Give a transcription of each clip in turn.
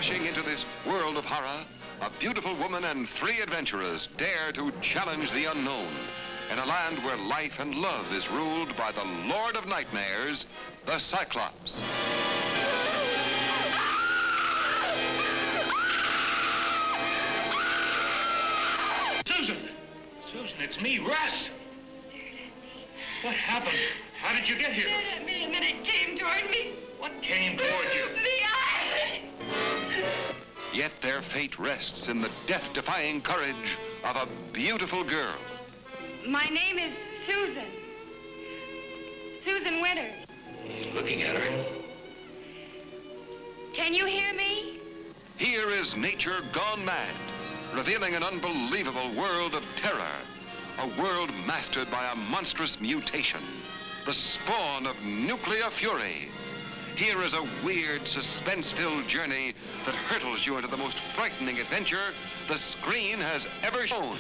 Dashing into this world of horror, a beautiful woman and 3 adventurers dare to challenge the unknown in a land where life and love is ruled by the Lord of Nightmares, the Cyclops. Susan! Susan, it's me, Russ! What happened? How did you get here? Stared at me and then it came toward me. What came toward you? The eye! Yet their fate rests in the death-defying courage of a beautiful girl. My name is Susan. Susan Winters. He's looking at her. Can you hear me? Here is nature gone mad, revealing an unbelievable world of terror, a world mastered by a monstrous mutation, the spawn of nuclear fury. Here is a weird, suspense-filled journey that hurtles you into the most frightening adventure the screen has ever shown.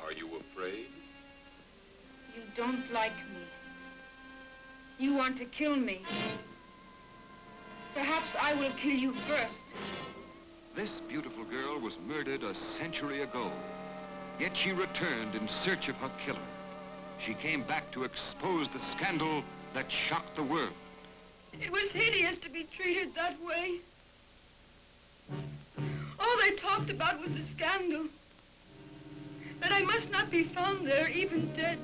Are you afraid? You don't like me. You want to kill me. Perhaps I will kill you first. This beautiful girl was murdered a century ago, yet she returned in search of her killer. She came back to expose the scandal that shocked the world. It was hideous to be treated that way. All they talked about was the scandal. That I must not be found there, even dead.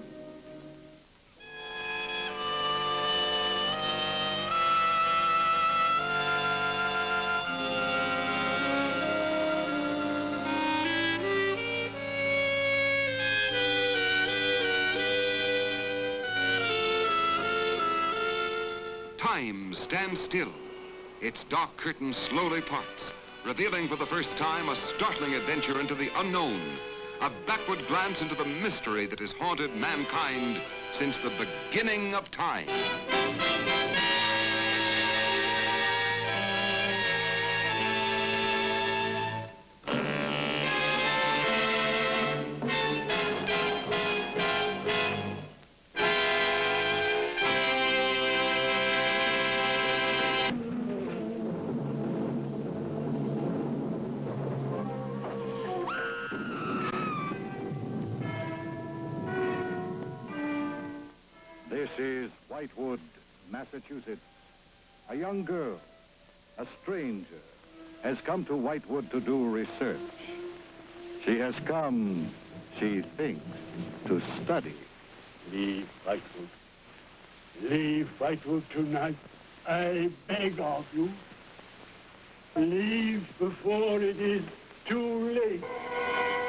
Time stands still. Its dark curtain slowly parts, revealing for the first time a startling adventure into the unknown, a backward glance into the mystery that has haunted mankind since the beginning of time. This is Whitewood, Massachusetts. A young girl, a stranger, has come to Whitewood to do research. She has come, she thinks, to study. Leave Whitewood. Leave Whitewood tonight. I beg of you. Leave before it is too late.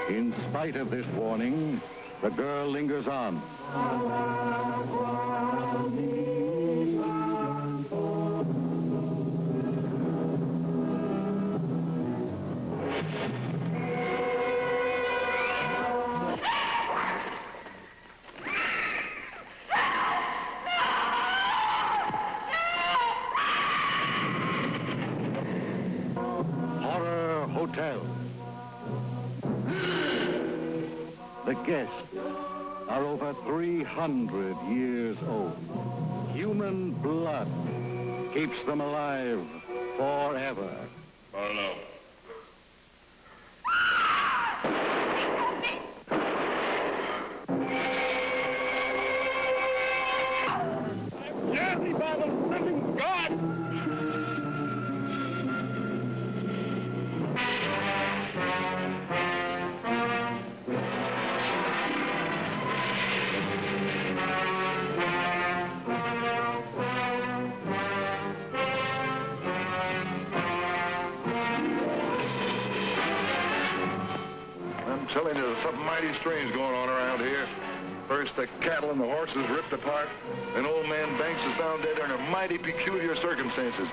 In spite of this warning, the girl lingers on. Horror Hotel. The guests are over 300 years old. Human blood keeps them alive forever. Barlow. Jersey by the living God! I'm telling you, there's something mighty strange going on around here. First, the cattle and the horses ripped apart. Then old man Banks is found dead under mighty peculiar circumstances.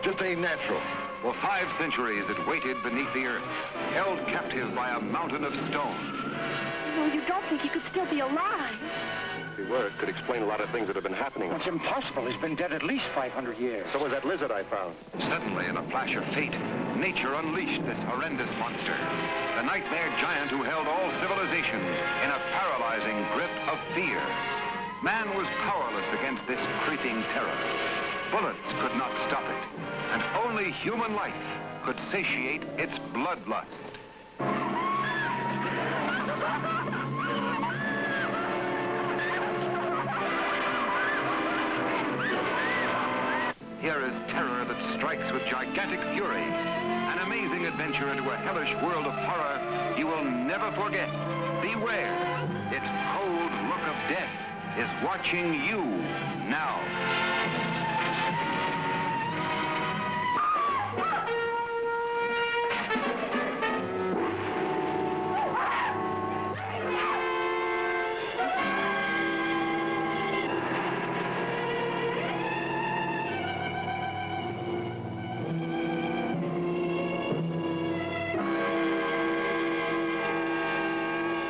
Just ain't natural. For 5 centuries it waited beneath the earth, held captive by a mountain of stone. No, you don't think he could still be alive? If he were, it could explain a lot of things that have been happening. It's impossible. He's been dead at least 500 years. So was that lizard I found. Suddenly, in a flash of fate, nature unleashed this horrendous monster. The nightmare giant who held all civilizations in a paralyzing grip of fear. Man was powerless against this creeping terror. Bullets could not stop it, and only human life could satiate its bloodlust. Here is terror that strikes with gigantic fury, an amazing adventure into a hellish world of horror you will never forget. Beware, its cold look of death is watching you now.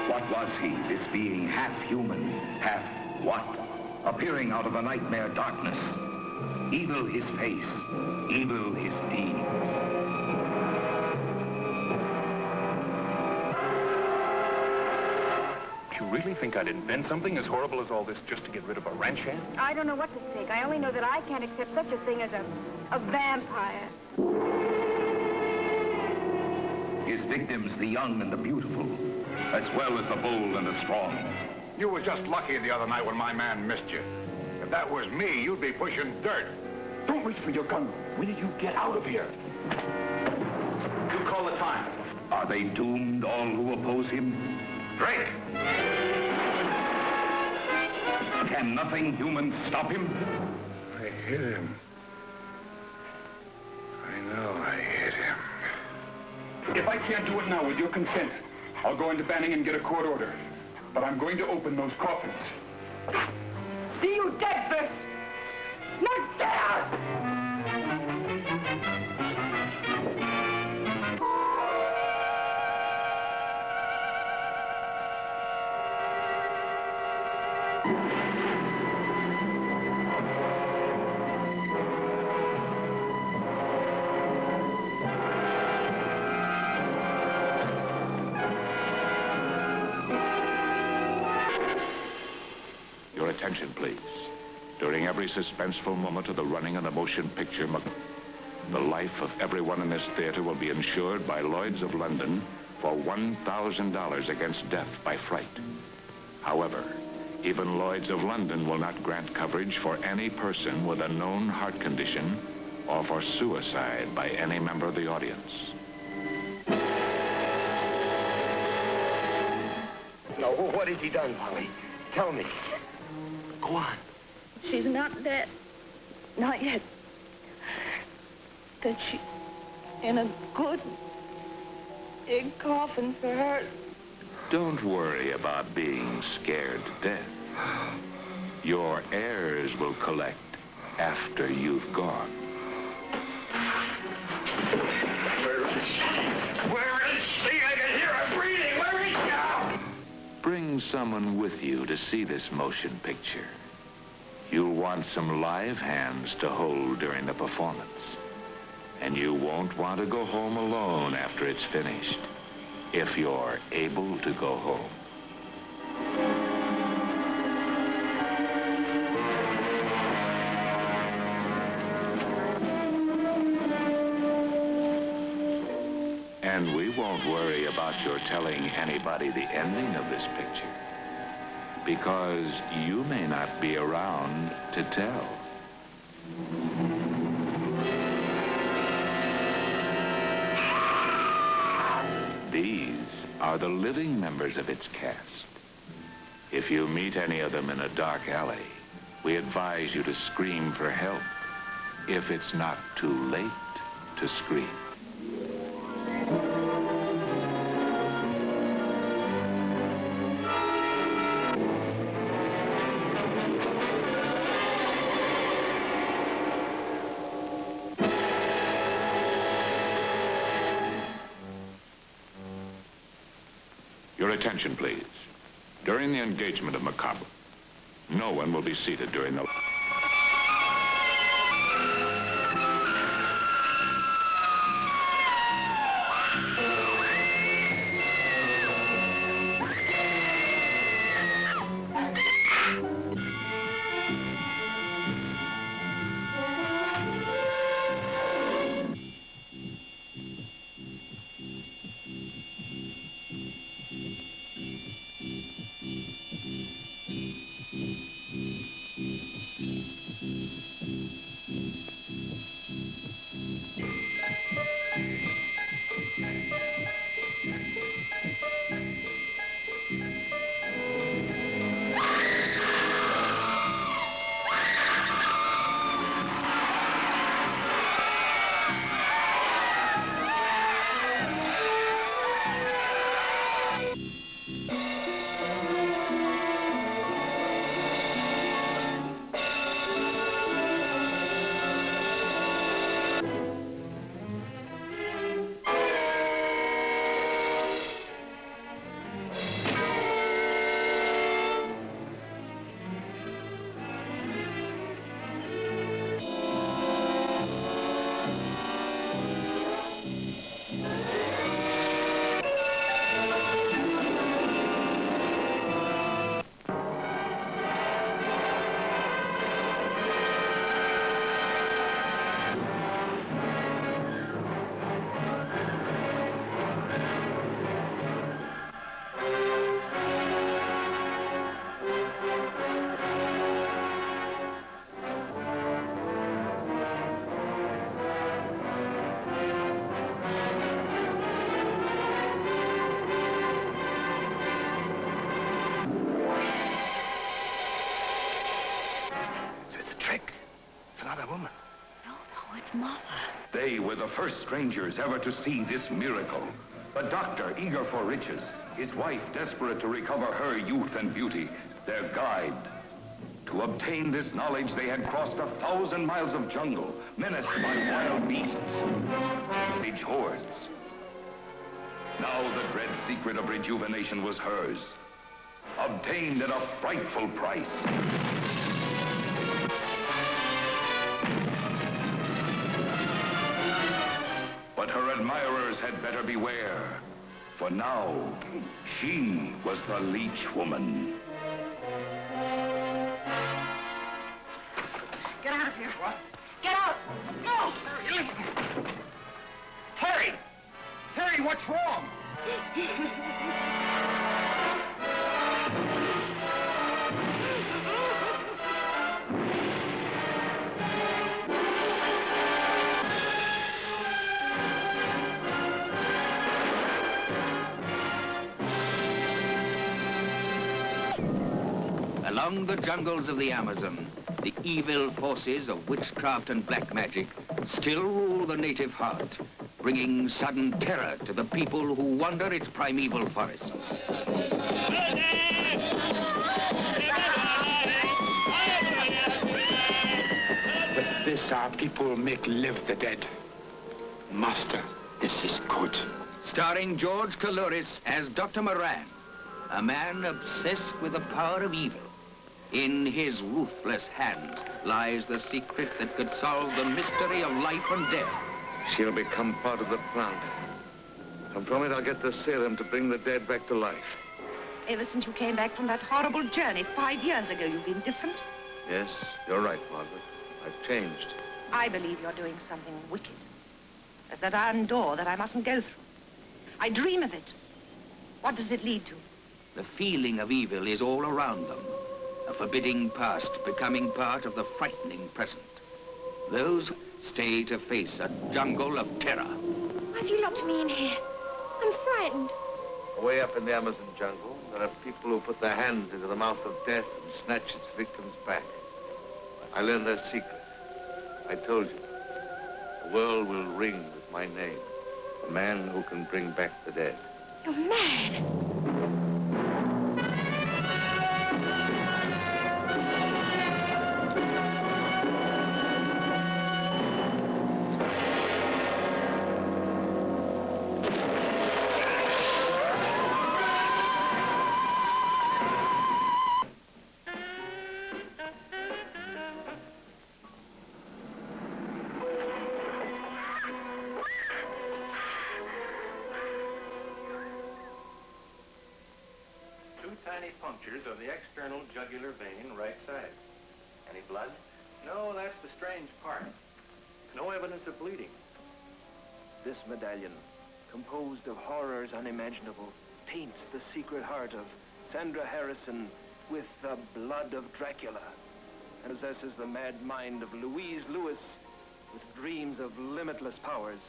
What was he, this being half human, half what? Appearing out of the nightmare darkness. Evil his face, evil his deed. You really think I'd invent something as horrible as all this just to get rid of a ranch hand? I don't know what to think. I only know that I can't accept such a thing as a vampire. His victims, the young and the beautiful, as well as the bold and the strong. You were just lucky the other night when my man missed you. If that was me, you'd be pushing dirt. Don't reach for your gun. When did you get out of here? You call the time. Are they doomed, all who oppose him? Drake! Can nothing human stop him? I hit him. I know I hit him. If I can't do it now with your consent, I'll go into Banning and get a court order. But I'm going to open those coffins. See you dead first! Not dead! Your attention, please. During every suspenseful moment of the running of the motion picture, the life of everyone in this theater will be insured by Lloyd's of London for $1,000 against death by fright. However, even Lloyd's of London will not grant coverage for any person with a known heart condition or for suicide by any member of the audience. No, what has he done, Polly? Tell me. Go on. She's not dead. Not yet. That she's in a good big coffin for her. Don't worry about being scared to death. Your heirs will collect after you've gone. Where is she? I can hear her breathing. Where is she now? Bring someone with you to see this motion picture. You'll want some live hands to hold during the performance. And you won't want to go home alone after it's finished, if you're able to go home. And we won't worry about your telling anybody the ending of this picture, because you may not be around to tell. These are the living members of its cast. If you meet any of them in a dark alley, we advise you to scream for help, if it's not too late to scream. Your attention, please. During the engagement of Macabre, no one will be seated during the... They were the first strangers ever to see this miracle. The doctor, eager for riches, his wife, desperate to recover her youth and beauty, their guide. To obtain this knowledge, they had crossed 1,000 miles of jungle, menaced by wild beasts, savage hordes. Now the dread secret of rejuvenation was hers, obtained at a frightful price. But her admirers had better beware, for now, she was the leech woman. Get out of here. What? Get out. Go. Terry! Terry, what's wrong? Along the jungles of the Amazon, the evil forces of witchcraft and black magic still rule the native heart, bringing sudden terror to the people who wander its primeval forests. With this, our people make live the dead. Master, this is good. Starring George Coulouris as Dr. Moran, a man obsessed with the power of evil. In his ruthless hands lies the secret that could solve the mystery of life and death. She'll become part of the plant. And from it, I'll get the serum to bring the dead back to life. Ever since you came back from that horrible journey 5 years ago, you've been different. Yes, you're right, Margaret. I've changed. I believe you're doing something wicked. There's that iron door that I mustn't go through. I dream of it. What does it lead to? The feeling of evil is all around them. A forbidding past becoming part of the frightening present. Those stay to face a jungle of terror. Why have you locked me in here? I'm frightened. Way up in the Amazon jungle, there are people who put their hands into the mouth of death and snatch its victims back. I learned their secret. I told you, the world will ring with my name. The man who can bring back the dead. You're mad. tiny punctures of the external jugular vein, right side. Any blood? No, that's the strange part. No evidence of bleeding. This medallion, composed of horrors unimaginable, paints the secret heart of Sandra Harrison with the blood of Dracula, and possesses the mad mind of Louise Lewis with dreams of limitless powers.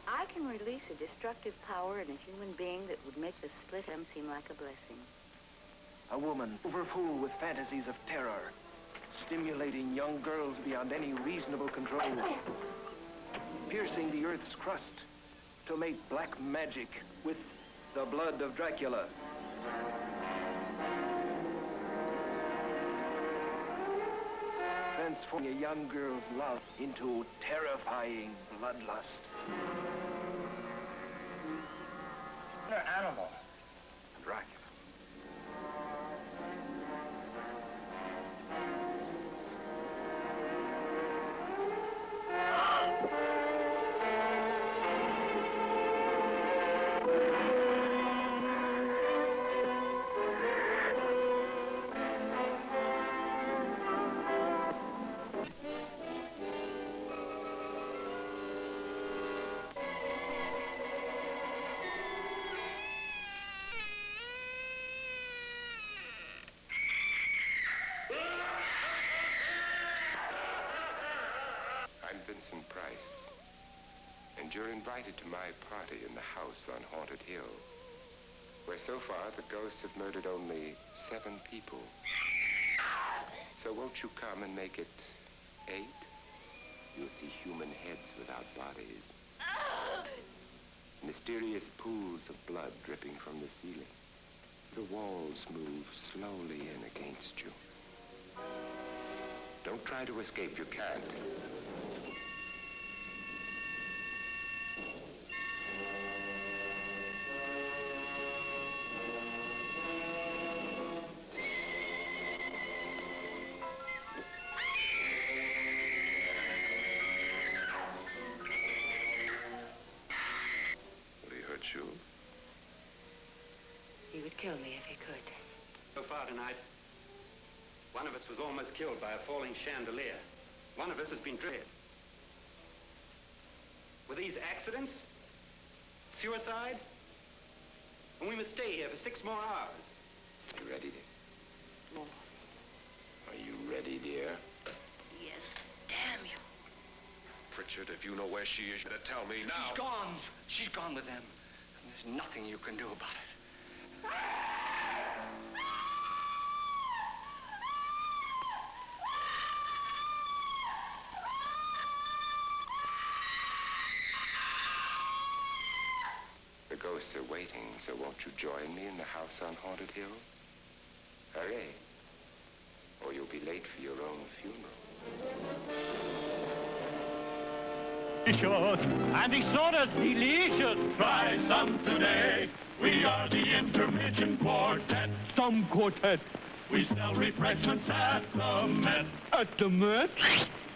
I can release a destructive power in a human being that would make the split M seem like a blessing. A woman overfull with fantasies of terror, stimulating young girls beyond any reasonable control, piercing the earth's crust to make black magic with the blood of Dracula. Transforming a young girl's love into terrifying bloodlust. They're animal. Dracula. And you're invited to my party in the house on Haunted Hill, where so far the ghosts have murdered only 7 people. So won't you come and make it 8? You'll see human heads without bodies. Mysterious pools of blood dripping from the ceiling. The walls move slowly in against you. Don't try to escape, you can't. He would kill me if he could. So far tonight, one of us was almost killed by a falling chandelier. One of us has been dead. Were these accidents? Suicide? And we must stay here for 6 more hours. You ready, dear? More. Are you ready, dear? Yes. Damn you. Pritchard, if you know where she is, you better tell me now. She's gone. She's gone with them. And there's nothing you can do about it. The ghosts are waiting, so won't you join me in the house on Haunted Hill? Hurry, or you'll be late for your own funeral. And he sorted delicious. Try some today. We are the Intermission Quartet. Some quartet. We sell refreshments at the Met. At the Met?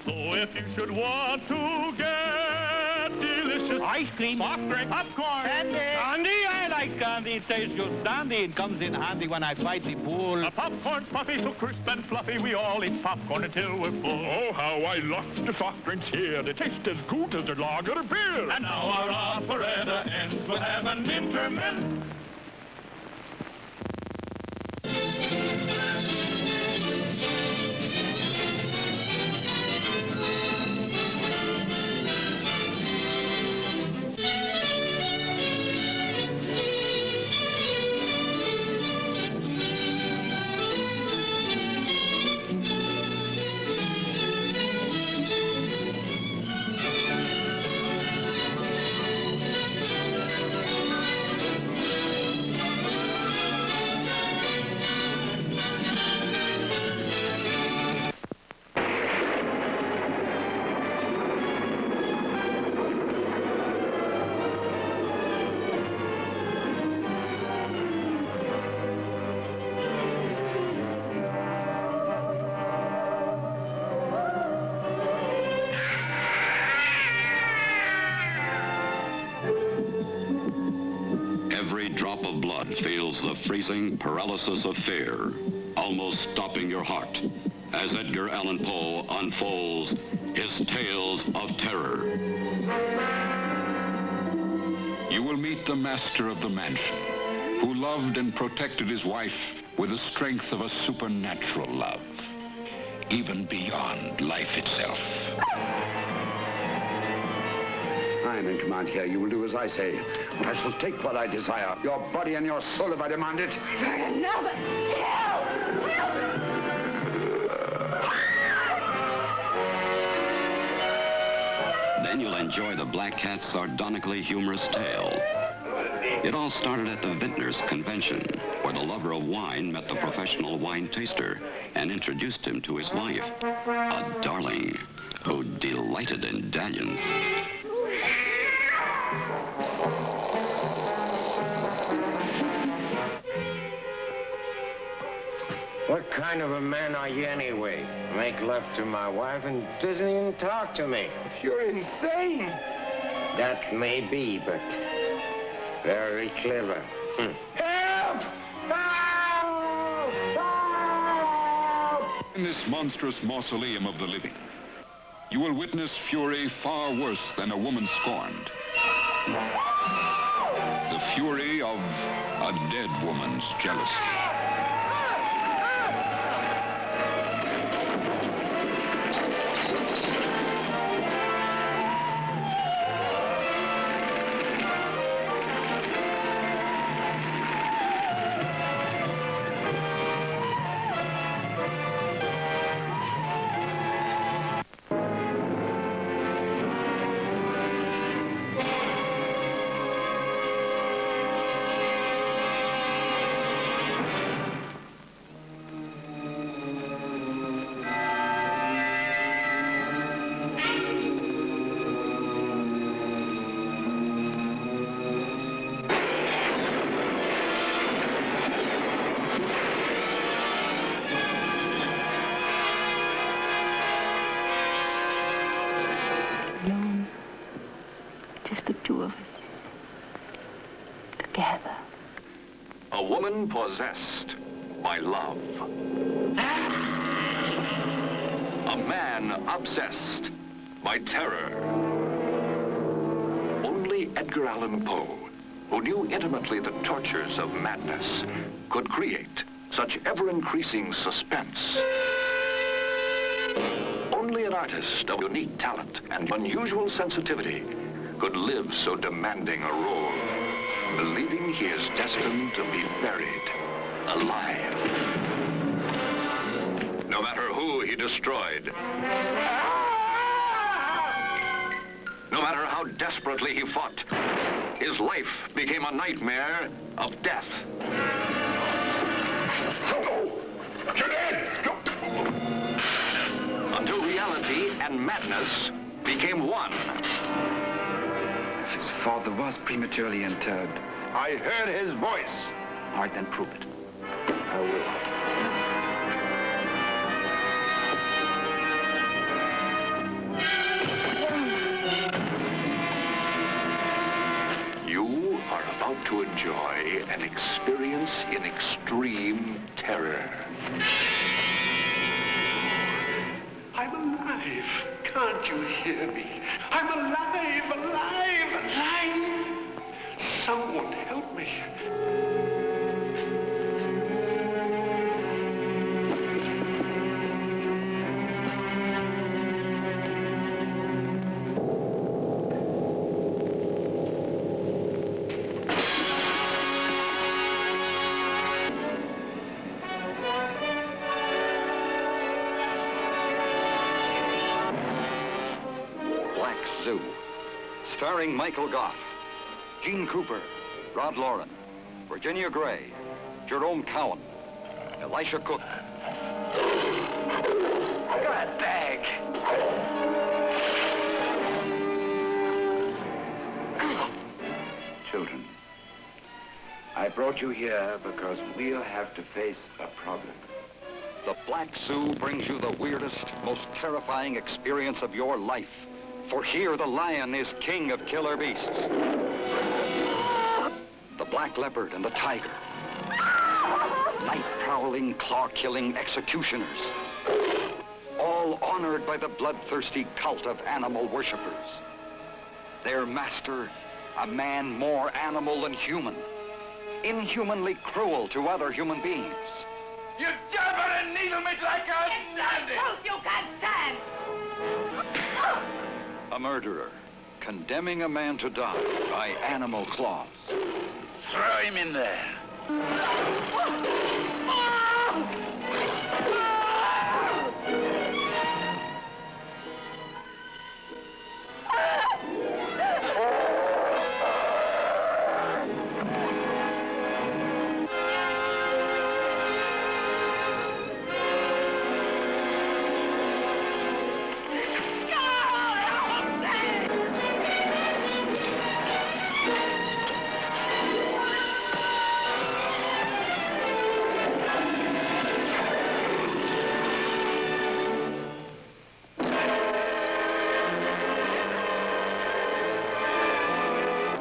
So if you should want to get delicious ice cream, soft drink, popcorn, candy. Candy, I like candy. It tastes just dandy. It comes in handy when I fight the bull. A popcorn puffy, so crisp and fluffy. We all eat popcorn until we're full. Oh, how I love the soft drinks here. They taste as good as the lager beer. And now our operetta ends. We'll have an intermission. drop of blood feels the freezing paralysis of fear, almost stopping your heart, as Edgar Allan Poe unfolds his tales of terror. You will meet the master of the mansion, who loved and protected his wife with the strength of a supernatural love, even beyond life itself. I am in command here. You will do as I say. I shall take what I desire. Your body and your soul if I demand it. Another. Then you'll enjoy the Black Cat's sardonically humorous tale. It all started at the Vintners Convention, where the lover of wine met the professional wine taster and introduced him to his wife, a darling who delighted in dalliance. What kind of a man are you anyway? Make love to my wife and doesn't even talk to me. You're insane. That may be, but very clever. Help! Help! Help! In this monstrous mausoleum of the living, you will witness fury far worse than a woman scorned. The fury of a dead woman's jealousy. Alone. Just the two of us. Together. A woman possessed by love. A man obsessed by terror. Only Edgar Allan Poe, who knew intimately the tortures of madness, could create such ever-increasing suspense. Only an artist of unique talent and unusual sensitivity could live so demanding a role, believing he is destined to be buried alive. No matter who he destroyed, no matter how desperately he fought, his life became a nightmare of death. You're dead! Until reality and madness became one. His father was prematurely interred. I heard his voice. All right, then prove it. I will. You are about to enjoy an experience in extreme terror. I'm alive. Can't you hear me? I'm alive, alive, alive. Someone help me. Zoo, starring Michael Goff, Gene Cooper, Rod Lauren, Virginia Gray, Jerome Cowan, Elisha Cook. I got a bag. Children, I brought you here because we'll have to face a problem. The Black Zoo brings you the weirdest, most terrifying experience of your life. For here the lion is king of killer beasts. The black leopard and the tiger. Night-prowling, claw-killing executioners. All honored by the bloodthirsty cult of animal worshippers. Their master, a man more animal than human. Inhumanly cruel to other human beings. You jabber and needle me like I can't stand it! Truth you can't stand! A murderer, condemning a man to die by animal claws. Throw him in there.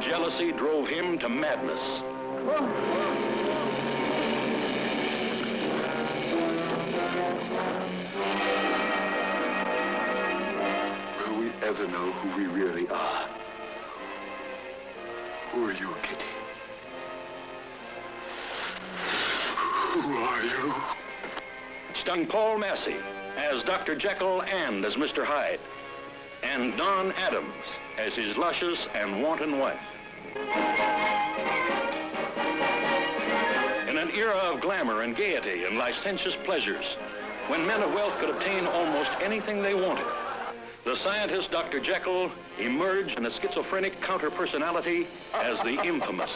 Jealousy drove him to madness. Will we ever know who we really are? Who are you, Kitty? Who are you? Stung Paul Massey as Dr. Jekyll and as Mr. Hyde, and Don Adams as his luscious and wanton wife. In an era of glamour and gaiety and licentious pleasures, when men of wealth could obtain almost anything they wanted, the scientist Dr. Jekyll emerged in a schizophrenic counter-personality as the infamous,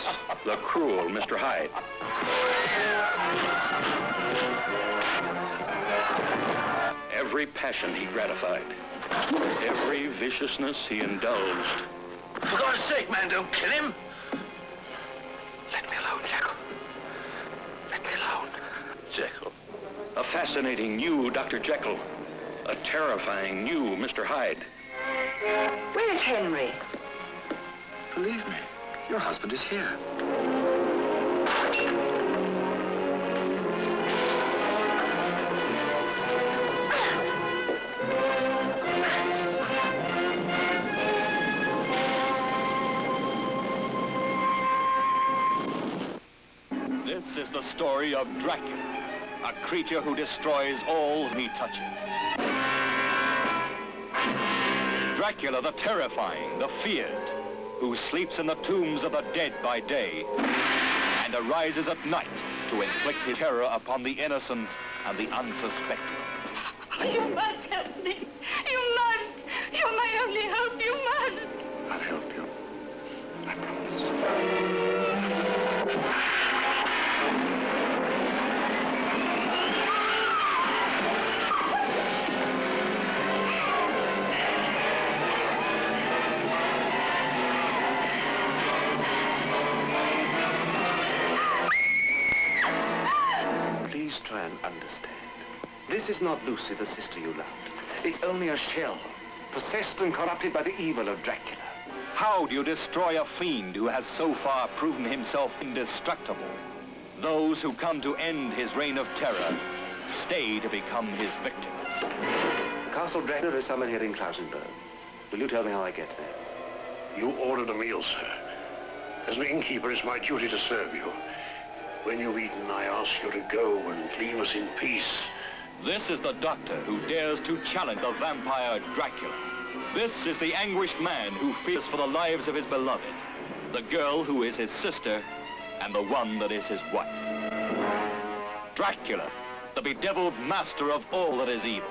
the cruel Mr. Hyde. Every passion he gratified, every viciousness he indulged. For God's sake, man, don't kill him. Let me alone, Jekyll. Let me alone. Jekyll. A fascinating new Dr. Jekyll. A terrifying new Mr. Hyde. Where's Henry? Believe me, your husband is here. This is the story of Dracula, a creature who destroys all he touches. Dracula the terrifying, the feared, who sleeps in the tombs of the dead by day and arises at night to inflict his terror upon the innocent and the unsuspecting. You must help me. You must. You're my only hope. You must. I'll help you. I promise. Please try and understand. This is not Lucy, the sister you loved. It's only a shell, possessed and corrupted by the evil of Dracula. How do you destroy a fiend who has so far proven himself indestructible? Those who come to end his reign of terror stay to become his victims. Castle Dracula is somewhere here in Klausenberg. Will you tell me how I get there? You ordered a meal, sir. As an innkeeper, it's my duty to serve you. When you've eaten, I ask you to go and leave us in peace. This is the doctor who dares to challenge the vampire Dracula. This is the anguished man who fears for the lives of his beloved, the girl who is his sister, and the one that is his wife. Dracula, the bedeviled master of all that is evil.